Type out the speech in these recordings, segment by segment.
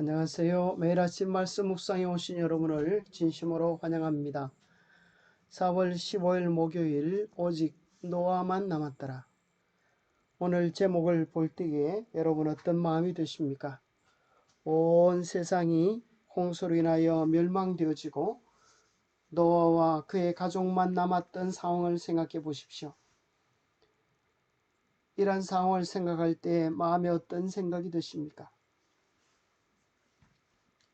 안녕하세요. 매일 아침 말씀 묵상에 오신 여러분을 진심으로 환영합니다. 4월 15일 목요일 오직 노아만 남았더라. 오늘 제목을 볼 때에 여러분 어떤 마음이 드십니까? 온 세상이 홍수로 인하여 멸망되어지고 노아와 그의 가족만 남았던 상황을 생각해 보십시오. 이런 상황을 생각할 때 마음에 어떤 생각이 드십니까?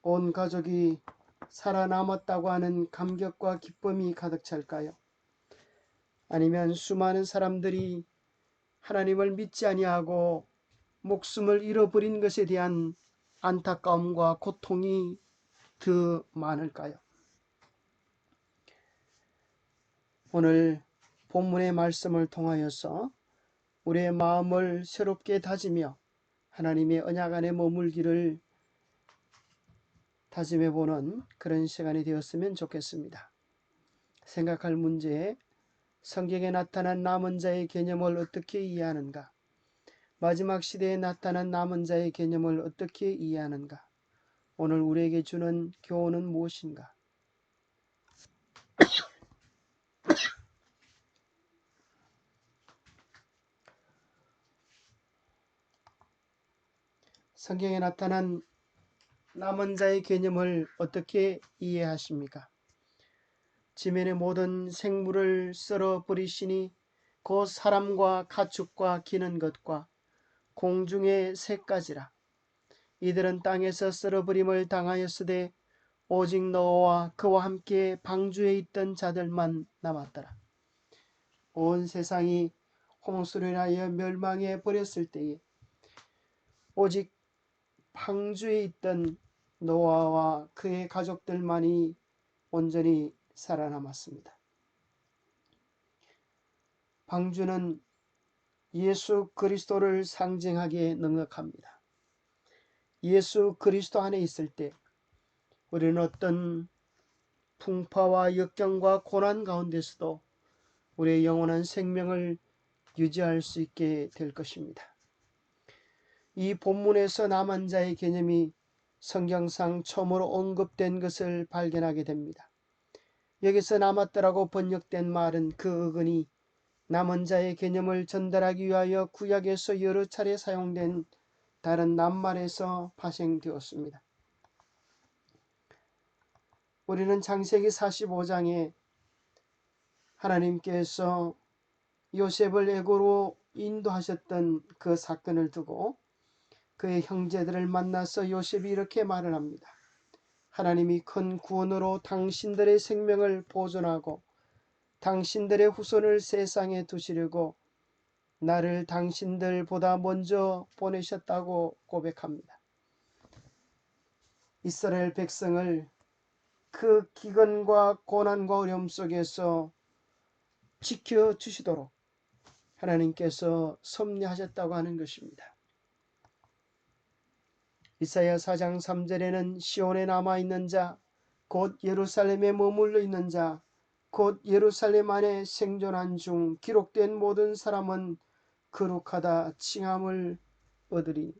온 가족이 살아남았다고 하는 감격과 기쁨이 가득 찰까요? 아니면 수많은 사람들이 하나님을 믿지 아니하고 목숨을 잃어버린 것에 대한 안타까움과 고통이 더 많을까요? 오늘 본문의 말씀을 통하여서 우리의 마음을 새롭게 다지며 하나님의 언약 안에 머물기를 다짐해보는 그런 시간이 되었으면 좋겠습니다. 생각할 문제, 성경에 나타난 남은 자의 개념을 어떻게 이해하는가? 마지막 시대에 나타난 남은 자의 개념을 어떻게 이해하는가? 오늘 우리에게 주는 교훈은 무엇인가? 성경에 나타난 남은 자의 개념을 어떻게 이해하십니까? 지면의 모든 생물을 썰어 버리시니 곧 사람과 가축과 기는 것과 공중의 새까지라. 이들은 땅에서 썰어버림을 당하였으되 오직 노아와 그와 함께 방주에 있던 자들만 남았더라. 온 세상이 홍수로 인하여 멸망해 버렸을 때에 오직 방주에 있던 노아와 그의 가족들만이 온전히 살아남았습니다. 방주는 예수 그리스도를 상징하기에 넉넉합니다. 예수 그리스도 안에 있을 때 우리는 어떤 풍파와 역경과 고난 가운데서도 우리의 영원한 생명을 유지할 수 있게 될 것입니다. 이 본문에서 남은 자의 개념이 성경상 처음으로 언급된 것을 발견하게 됩니다. 여기서 남았더라고 번역된 말은 그 어근이 남은 자의 개념을 전달하기 위하여 구약에서 여러 차례 사용된 다른 낱말에서 파생되었습니다. 우리는 창세기 45장에 하나님께서 요셉을 애고로 인도하셨던 그 사건을 두고 그의 형제들을 만나서 요셉이 이렇게 말을 합니다. 하나님이 큰 구원으로 당신들의 생명을 보존하고 당신들의 후손을 세상에 두시려고 나를 당신들보다 먼저 보내셨다고 고백합니다. 이스라엘 백성을 그 기근과 고난과 어려움 속에서 지켜주시도록 하나님께서 섭리하셨다고 하는 것입니다. 이사야 4장 3절에는 시온에 남아있는 자, 곧 예루살렘에 머물러 있는 자, 곧 예루살렘 안에 생존한 중 기록된 모든 사람은 거룩하다 칭함을 얻으리.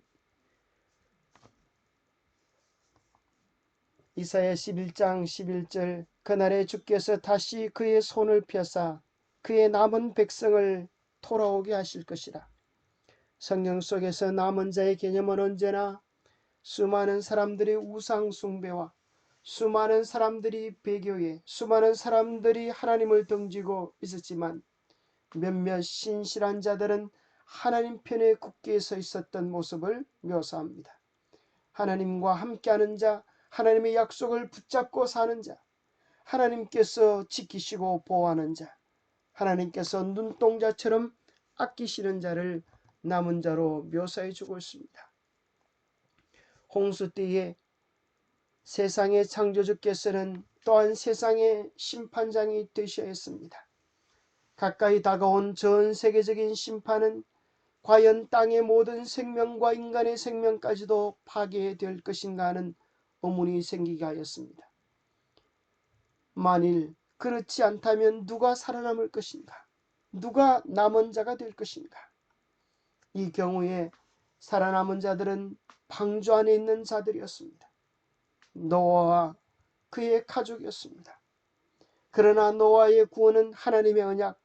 이사야 11장 11절 그날에 주께서 다시 그의 손을 펴사 그의 남은 백성을 돌아오게 하실 것이라. 성경 속에서 남은 자의 개념은 언제나 수많은 사람들의 우상 숭배와 수많은 사람들이 배교에 수많은 사람들이 하나님을 등지고 있었지만 몇몇 신실한 자들은 하나님 편에 굳게 서 있었던 모습을 묘사합니다. 하나님과 함께하는 자, 하나님의 약속을 붙잡고 사는 자, 하나님께서 지키시고 보호하는 자, 하나님께서 눈동자처럼 아끼시는 자를 남은 자로 묘사해 주고 있습니다. 홍수 때에 세상의 창조주께서는 또한 세상의 심판장이 되셔야 했습니다. 가까이 다가온 전 세계적인 심판은 과연 땅의 모든 생명과 인간의 생명까지도 파괴될 것인가 하는 의문이 생기게 하였습니다. 만일 그렇지 않다면 누가 살아남을 것인가? 누가 남은 자가 될 것인가? 이 경우에 살아남은 자들은 방주 안에 있는 자들이었습니다. 노아와 그의 가족이었습니다. 그러나 노아의 구원은 하나님의 언약,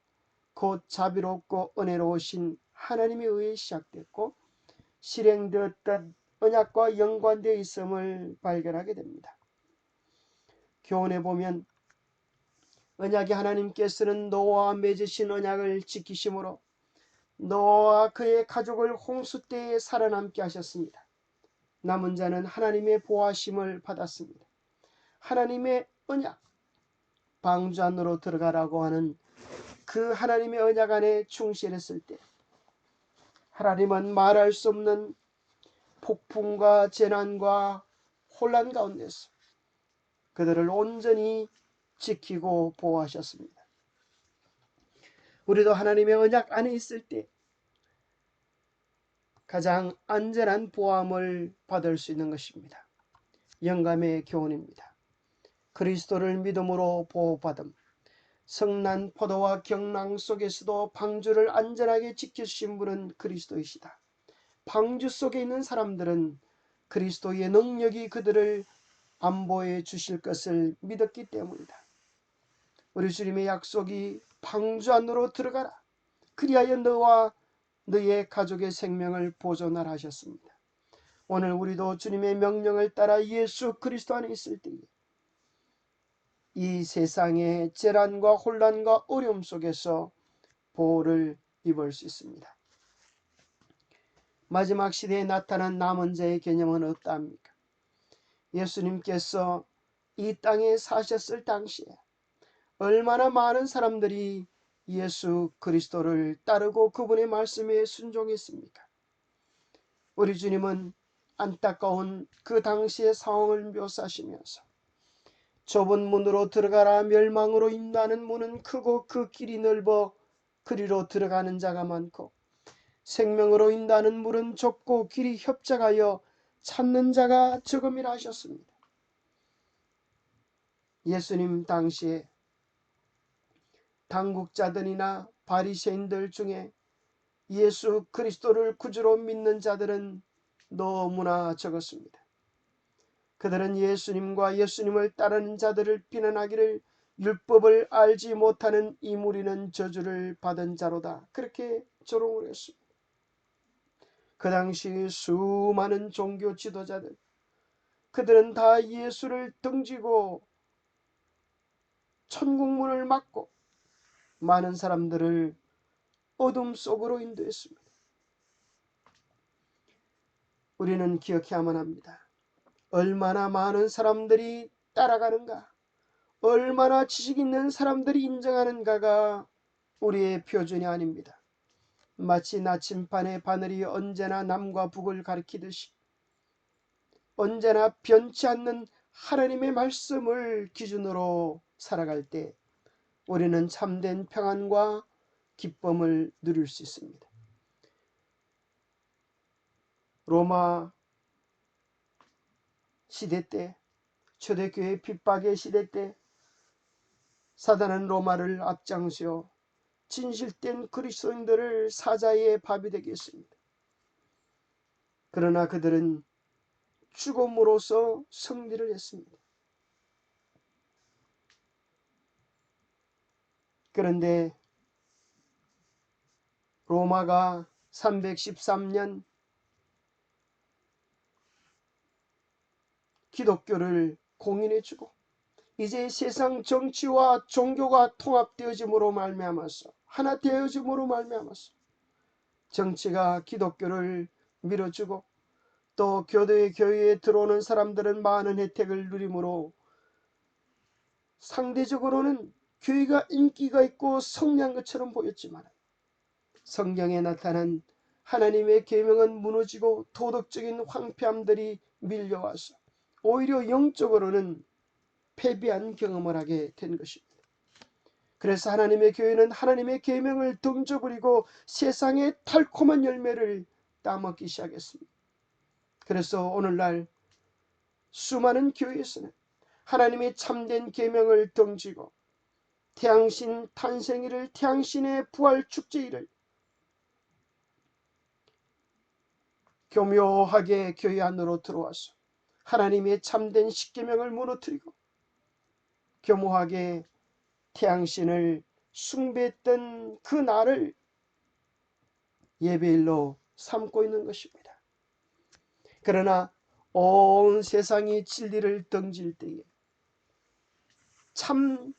곧 자비롭고 은혜로우신 하나님에 의해 시작됐고 실행되었던 언약과 연관되어 있음을 발견하게 됩니다. 교훈에 보면 언약의 하나님께서는 노아와 맺으신 언약을 지키심으로 노아와 그의 가족을 홍수 때에 살아남게 하셨습니다. 남은 자는 하나님의 보호하심을 받았습니다. 하나님의 언약, 방주 안으로 들어가라고 하는 그 하나님의 언약 안에 충실했을 때 하나님은 말할 수 없는 폭풍과 재난과 혼란 가운데서 그들을 온전히 지키고 보호하셨습니다. 우리도 하나님의 언약 안에 있을 때 가장 안전한 보호함을 받을 수 있는 것입니다. 영감의 교훈입니다. 그리스도를 믿음으로 보호받음. 성난 포도와 경랑 속에서도 방주를 안전하게 지켜주신 분은 그리스도이시다. 방주 속에 있는 사람들은 그리스도의 능력이 그들을 안보해 주실 것을 믿었기 때문이다. 우리 주님의 약속이 방주 안으로 들어가라. 그리하여 너와 너의 가족의 생명을 보존하라 하셨습니다. 오늘 우리도 주님의 명령을 따라 예수 그리스도 안에 있을 때에 이 세상의 재난과 혼란과 어려움 속에서 보호를 입을 수 있습니다. 마지막 시대에 나타난 남은 자의 개념은 어떠합니까? 예수님께서 이 땅에 사셨을 당시에 얼마나 많은 사람들이 예수 그리스도를 따르고 그분의 말씀에 순종했습니까? 우리 주님은 안타까운 그 당시의 상황을 묘사하시면서 좁은 문으로 들어가라, 멸망으로 인도하는 문은 크고 그 길이 넓어 그리로 들어가는 자가 많고 생명으로 인도하는 문은 좁고 길이 협착하여 찾는 자가 적음이라 하셨습니다. 예수님 당시에 당국자들이나 바리새인들 중에 예수 그리스도를 구주로 믿는 자들은 너무나 적었습니다. 그들은 예수님과 예수님을 따르는 자들을 비난하기를 율법을 알지 못하는 이 무리는 저주를 받은 자로다, 그렇게 조롱을 했습니다. 그 당시 수많은 종교 지도자들, 그들은 다 예수를 등지고 천국문을 막고 많은 사람들을 어둠 속으로 인도했습니다. 우리는 기억해야만 합니다. 얼마나 많은 사람들이 따라가는가, 얼마나 지식 있는 사람들이 인정하는가가 우리의 표준이 아닙니다. 마치 나침반의 바늘이 언제나 남과 북을 가리키듯이 언제나 변치 않는 하나님의 말씀을 기준으로 살아갈 때 우리는 참된 평안과 기쁨을 누릴 수 있습니다. 로마 시대 때, 초대교회 핍박의 시대 때 사단은 로마를 앞장서 진실된 그리스도인들을 사자의 밥이 되게 했습니다. 그러나 그들은 죽음으로써 승리를 했습니다. 그런데 로마가 313년 기독교를 공인해주고 이제 세상 정치와 종교가 통합되어짐으로 말미암아서, 하나 되어짐으로 말미암아서 정치가 기독교를 밀어주고 또 교도의 교회에 들어오는 사람들은 많은 혜택을 누리므로 상대적으로는 교회가 인기가 있고 성리한 것처럼 보였지만 성경에 나타난 하나님의 계명은 무너지고 도덕적인 황폐함들이 밀려와서 오히려 영적으로는 패배한 경험을 하게 된 것입니다. 그래서 하나님의 교회는 하나님의 계명을 던져버리고 세상의 달콤한 열매를 따먹기 시작했습니다. 그래서 오늘날 수많은 교회에서는 하나님의 참된 계명을 던지고 태양신 탄생일을, 태양신의 부활 축제일을 교묘하게 교회 안으로 들어와서 하나님의 참된 십계명을 무너뜨리고 교묘하게 태양신을 숭배했던 그 날을 예배일로 삼고 있는 것입니다. 그러나 온 세상이 진리를 등질 때에 참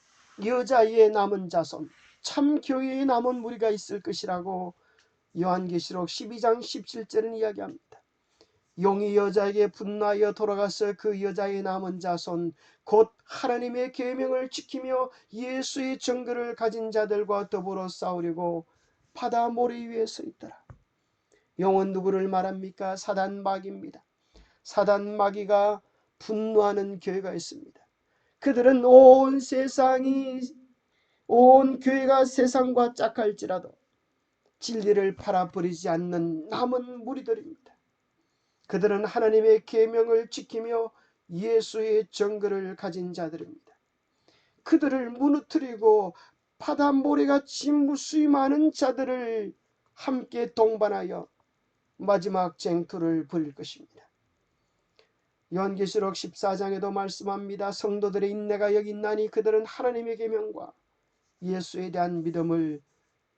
여자의 남은 자손, 참 교회의 남은 무리가 있을 것이라고 요한계시록 12장 17절은 이야기합니다. 용이 여자에게 분노하여 돌아가서 그 여자의 남은 자손 곧 하나님의 계명을 지키며 예수의 증거를 가진 자들과 더불어 싸우려고 바다 모래 위에 서 있더라. 용은 누구를 말합니까? 사단 마귀입니다. 사단 마귀가 분노하는 교회가 있습니다. 그들은 온 교회가 세상과 짝할지라도 진리를 팔아버리지 않는 남은 무리들입니다. 그들은 하나님의 계명을 지키며 예수의 증거를 가진 자들입니다. 그들을 무너뜨리고 바다 모래같이 무수히 많은 자들을 함께 동반하여 마지막 쟁투를 벌일 것입니다. 요한계시록 14장에도 말씀합니다. 성도들의 인내가 여기 있나니 그들은 하나님의 계명과 예수에 대한 믿음을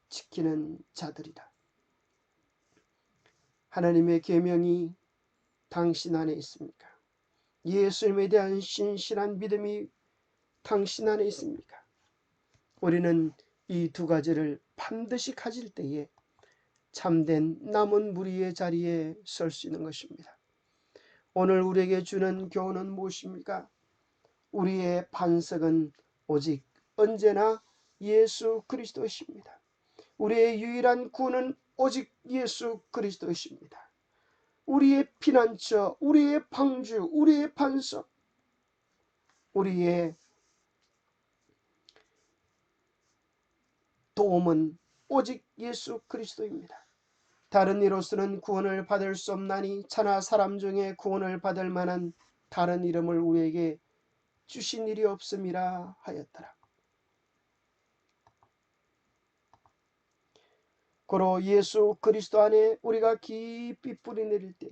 지키는 자들이다. 하나님의 계명이 당신 안에 있습니까? 예수님에 대한 신실한 믿음이 당신 안에 있습니까? 우리는 이 두 가지를 반드시 가질 때에 참된 남은 무리의 자리에 설 수 있는 것입니다. 오늘 우리에게 주는 교훈은 무엇입니까? 우리의 반석은 오직 언제나 예수 그리스도이십니다. 우리의 유일한 구원은 오직 예수 그리스도이십니다. 우리의 피난처, 우리의 방주, 우리의 반석, 우리의 도움은 오직 예수 그리스도입니다. 다른 이로서는 구원을 받을 수 없나니 차나 사람 중에 구원을 받을 만한 다른 이름을 우리에게 주신 일이 없음이라 하였더라. 고로 예수 그리스도 안에 우리가 깊이 뿌리 내릴 때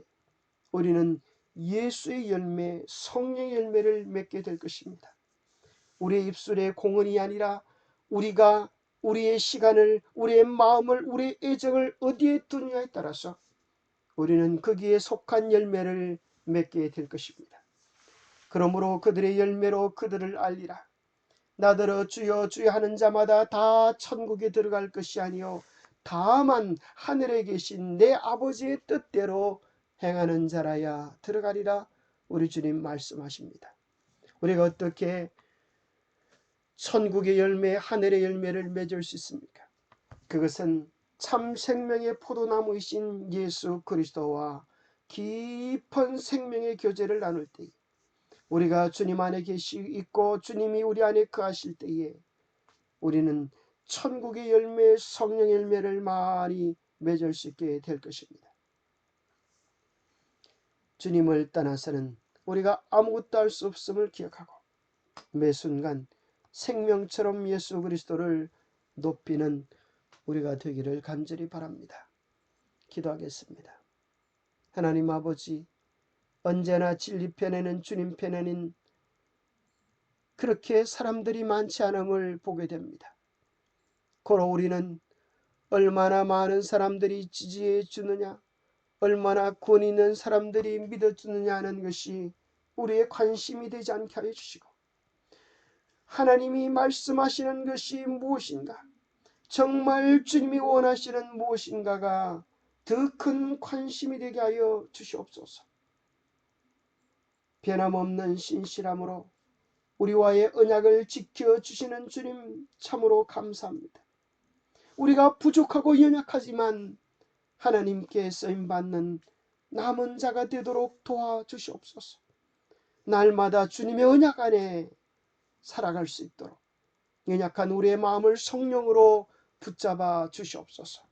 우리는 예수의 열매, 성령의 열매를 맺게 될 것입니다. 우리의 입술에 공언이 아니라 우리가 우리의 시간을, 우리의 마음을, 우리의 애정을 어디에 두느냐에 따라서 우리는 거기에 속한 열매를 맺게 될 것입니다. 그러므로 그들의 열매로 그들을 알리라. 나더러 주여 주여 하는 자마다 다 천국에 들어갈 것이 아니요 다만 하늘에 계신 내 아버지의 뜻대로 행하는 자라야 들어가리라. 우리 주님 말씀하십니다. 우리가 어떻게 천국의 열매, 하늘의 열매를 맺을 수 있습니까? 그것은 참 생명의 포도나무이신 예수 그리스도와 깊은 생명의 교제를 나눌 때에 우리가 주님 안에 있고 주님이 우리 안에 거하실 때에 우리는 천국의 열매, 성령의 열매를 많이 맺을 수 있게 될 것입니다. 주님을 떠나서는 우리가 아무것도 할 수 없음을 기억하고 매 순간 생명처럼 예수 그리스도를 높이는 우리가 되기를 간절히 바랍니다. 기도하겠습니다. 하나님 아버지, 언제나 진리 편에는 주님 편에는 그렇게 사람들이 많지 않음을 보게 됩니다. 고로 우리는 얼마나 많은 사람들이 지지해 주느냐, 얼마나 권 있는 사람들이 믿어주느냐 하는 것이 우리의 관심이 되지 않게 하여 주시고 하나님이 말씀하시는 것이 무엇인가, 정말 주님이 원하시는 무엇인가가 더 큰 관심이 되게 하여 주시옵소서. 변함없는 신실함으로 우리와의 언약을 지켜주시는 주님 참으로 감사합니다. 우리가 부족하고 연약하지만 하나님께 쓰임받는 남은 자가 되도록 도와주시옵소서. 날마다 주님의 언약 안에 살아갈 수 있도록 연약한 우리의 마음을 성령으로 붙잡아 주시옵소서.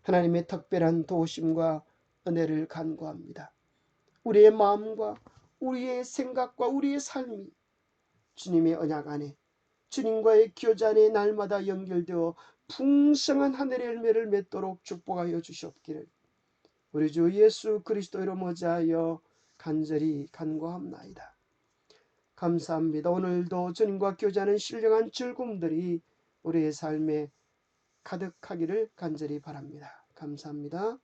하나님의 특별한 도우심과 은혜를 간구합니다. 우리의 마음과 우리의 생각과 우리의 삶이 주님의 언약 안에, 주님과의 교제 안에 날마다 연결되어 풍성한 하늘의 열매를 맺도록 축복하여 주시옵기를 우리 주 예수 그리스도 이름 어지하여 간절히 간구합나이다. 감사합니다. 오늘도 주님과 교제하는 신령한 즐거움들이 우리의 삶에 가득하기를 간절히 바랍니다. 감사합니다.